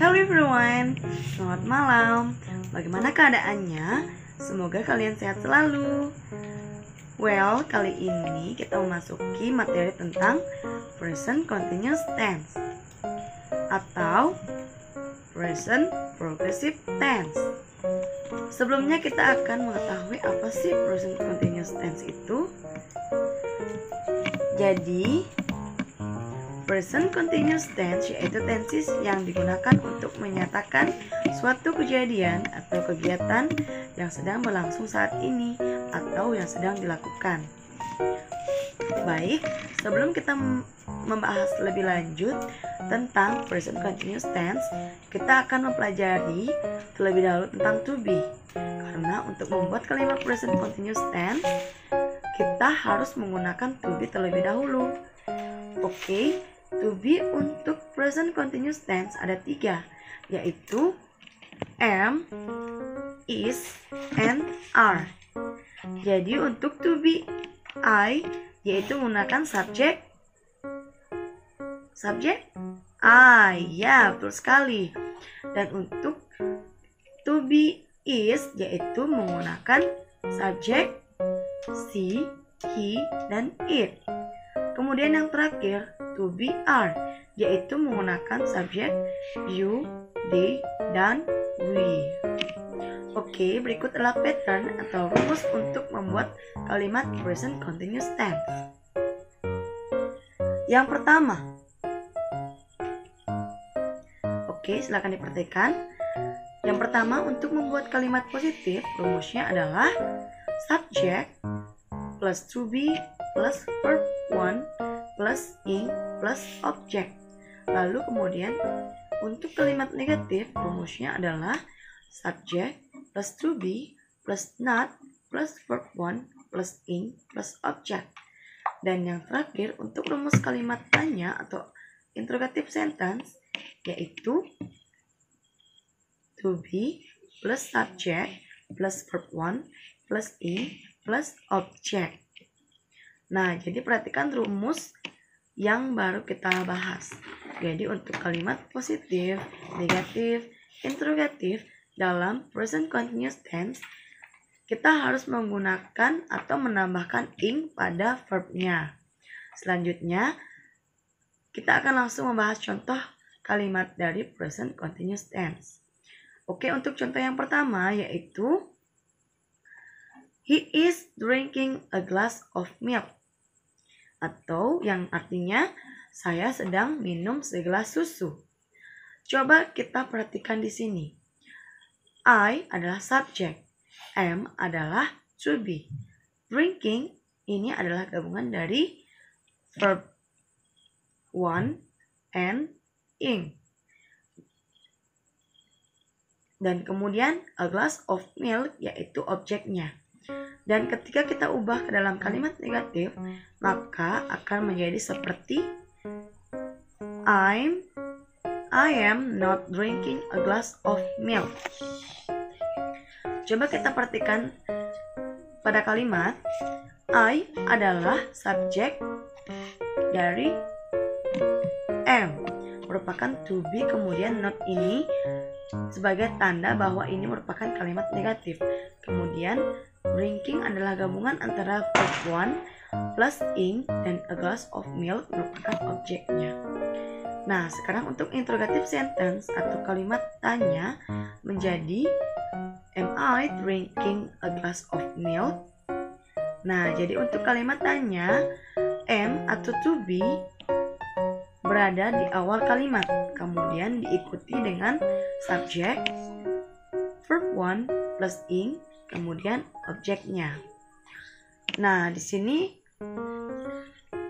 Hello everyone, selamat malam. Bagaimana keadaannya? Semoga kalian sehat selalu. Well, kali ini kita memasuki materi tentang present continuous tense atau present progressive tense. Sebelumnya kita akan mengetahui apa sih present continuous tense itu. Jadi, present continuous tense yaitu tenses yang digunakan untuk menyatakan suatu kejadian atau kegiatan yang sedang berlangsung saat ini atau yang sedang dilakukan. Baik, sebelum kita membahas lebih lanjut tentang present continuous tense, kita akan mempelajari terlebih dahulu tentang to be. Karena untuk membuat kalimat present continuous tense, kita harus menggunakan to be terlebih dahulu. Oke. To be untuk present continuous tense ada 3, yaitu am, is, and are. Jadi untuk to be I yaitu menggunakan subjek I, ya betul sekali. Dan untuk to be is yaitu menggunakan subjek she, he, dan it. Kemudian yang terakhir to be are yaitu menggunakan subjek you, they, dan we. Oke, berikut adalah pattern atau rumus untuk membuat kalimat present continuous tense. Yang pertama, oke, silakan diperhatikan. Yang pertama, untuk membuat kalimat positif, rumusnya adalah subject plus to be plus verb 1 plus ing plus object. Lalu kemudian untuk kalimat negatif rumusnya adalah subject plus to be plus not plus verb 1 plus ing plus object. Dan yang terakhir untuk rumus kalimat tanya atau interrogative sentence yaitu to be plus subject plus verb 1 plus ing plus object. Nah, jadi perhatikan rumus yang baru kita bahas. Jadi untuk kalimat positif, negatif, interrogatif dalam present continuous tense, kita harus menggunakan atau menambahkan ing pada verbnya. Selanjutnya, kita akan langsung membahas contoh kalimat dari present continuous tense. Oke, untuk contoh yang pertama yaitu he is drinking a glass of milk. Atau yang artinya saya sedang minum segelas susu. Coba kita perhatikan di sini. I adalah subject, am adalah to be. Drinking ini adalah gabungan dari verb 1 and ing. Dan kemudian a glass of milk yaitu objeknya. Dan ketika kita ubah ke dalam kalimat negatif, maka akan menjadi seperti I am not drinking a glass of milk. Coba kita perhatikan pada kalimat I adalah subjek dari am, merupakan to be, kemudian not ini sebagai tanda bahwa ini merupakan kalimat negatif. Kemudian drinking adalah gabungan antara verb 1 plus ing dan a glass of milk merupakan objeknya. Nah, sekarang untuk interrogative sentence atau kalimat tanya menjadi am I drinking a glass of milk? Nah, jadi untuk kalimat tanya am atau to be berada di awal kalimat, kemudian diikuti dengan subjek verb 1 plus ing, kemudian objeknya. Nah, di sini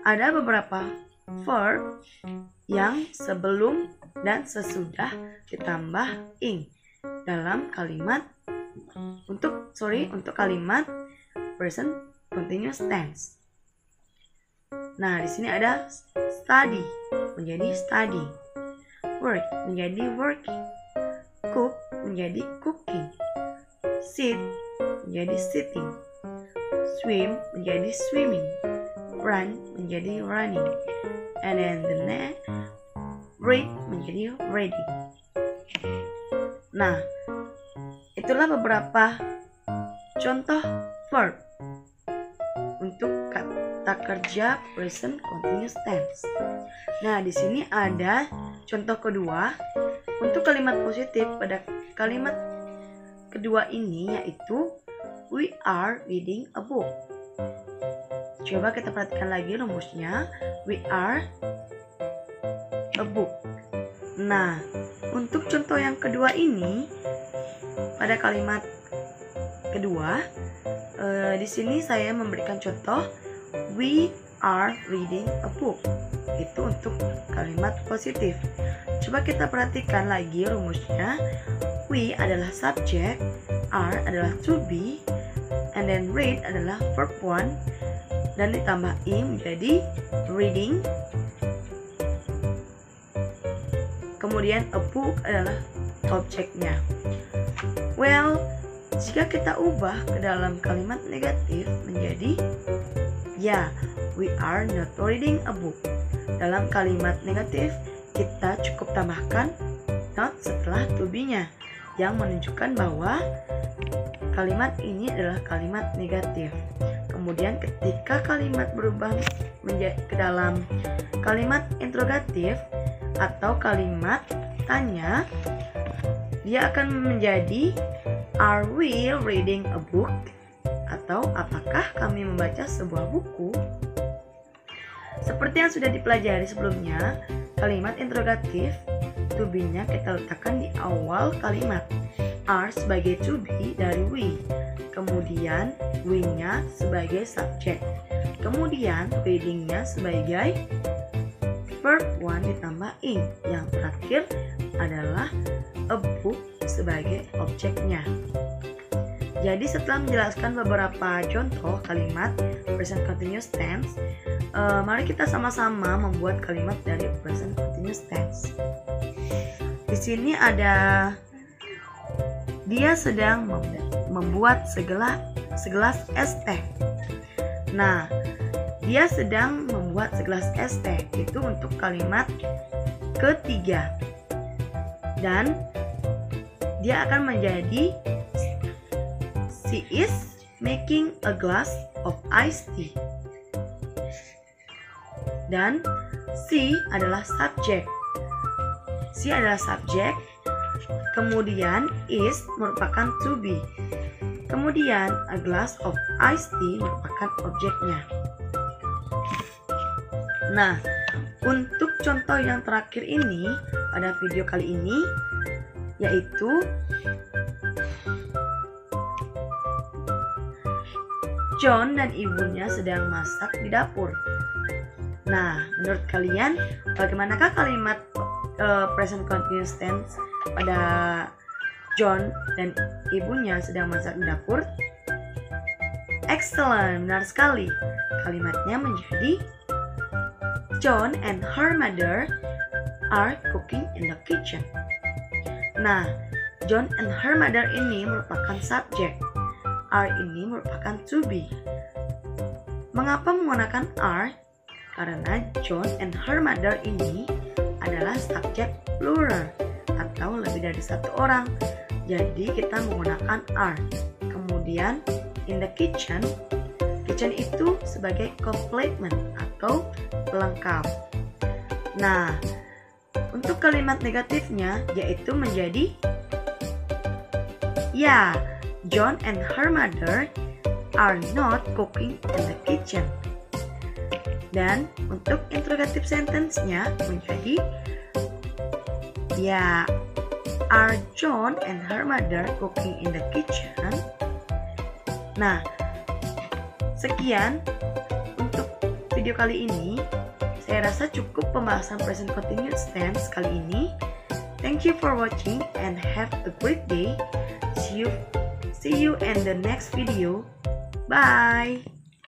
ada beberapa verb yang sebelum dan sesudah ditambah ing dalam kalimat untuk kalimat present continuous tense. Nah, di sini ada study menjadi study, work menjadi working, cook menjadi cooking, sit menjadi sitting, swim menjadi swimming, run menjadi running, and then the next read menjadi reading. Nah, itulah beberapa contoh verb untuk kata kerja present continuous tense. Nah, di sini ada contoh kedua untuk kalimat positif pada kalimat kedua ini, yaitu we are reading a book. Coba kita perhatikan lagi rumusnya. We are a book. Nah, untuk contoh yang kedua ini pada kalimat kedua, di sini saya memberikan contoh we are reading a book. Itu untuk kalimat positif. Coba kita perhatikan lagi rumusnya. We adalah subjek, are adalah to be, and then read adalah verb 1, dan ditambah ing menjadi reading. Kemudian a book adalah objeknya. Well, jika kita ubah ke dalam kalimat negatif menjadi we are not reading a book. Dalam kalimat negatif kita cukup tambahkan not setelah to be-nya yang menunjukkan bahwa kalimat ini adalah kalimat negatif. Kemudian ketika kalimat berubah ke dalam kalimat interrogatif atau kalimat tanya, dia akan menjadi are we reading a book? Atau apakah kami membaca sebuah buku? Seperti yang sudah dipelajari sebelumnya, kalimat interrogatif to be-nya kita letakkan di awal kalimat. Are sebagai to be dari we. Kemudian we-nya sebagai subjek. Kemudian reading-nya sebagai verb 1 ditambah ing. Yang terakhir adalah a book sebagai objeknya. Jadi setelah menjelaskan beberapa contoh kalimat present continuous tense, mari kita sama-sama membuat kalimat dari present continuous tense. Di sini ada dia sedang membuat segelas es teh. Nah, dia sedang membuat segelas es teh itu untuk kalimat ketiga. Dan dia akan menjadi she is making a glass of iced tea. Dan she adalah subjek. She adalah subjek. Kemudian is merupakan to be. Kemudian a glass of iced tea merupakan objeknya. Nah, untuk contoh yang terakhir ini pada video kali ini, yaitu John dan ibunya sedang masak di dapur. Nah, menurut kalian bagaimanakah kalimat present continuous tense pada John dan ibunya sedang masak di dapur? Excellent, benar sekali. Kalimatnya menjadi John and her mother are cooking in the kitchen. Nah, John and her mother ini merupakan subjek. Are ini merupakan to be. Mengapa menggunakan are? Karena John and her mother ini adalah subjek plural atau lebih dari satu orang. Jadi kita menggunakan are. Kemudian in the kitchen, kitchen itu sebagai complement atau pelengkap. Nah, untuk kalimat negatifnya yaitu menjadi John and her mother are not cooking in the kitchen. Dan untuk interrogative sentence-nya menjadi are John and her mother cooking in the kitchen? Nah, sekian untuk video kali ini. Saya rasa cukup pembahasan present continuous tense kali ini. Thank you for watching and have a great day. See you in the next video. Bye.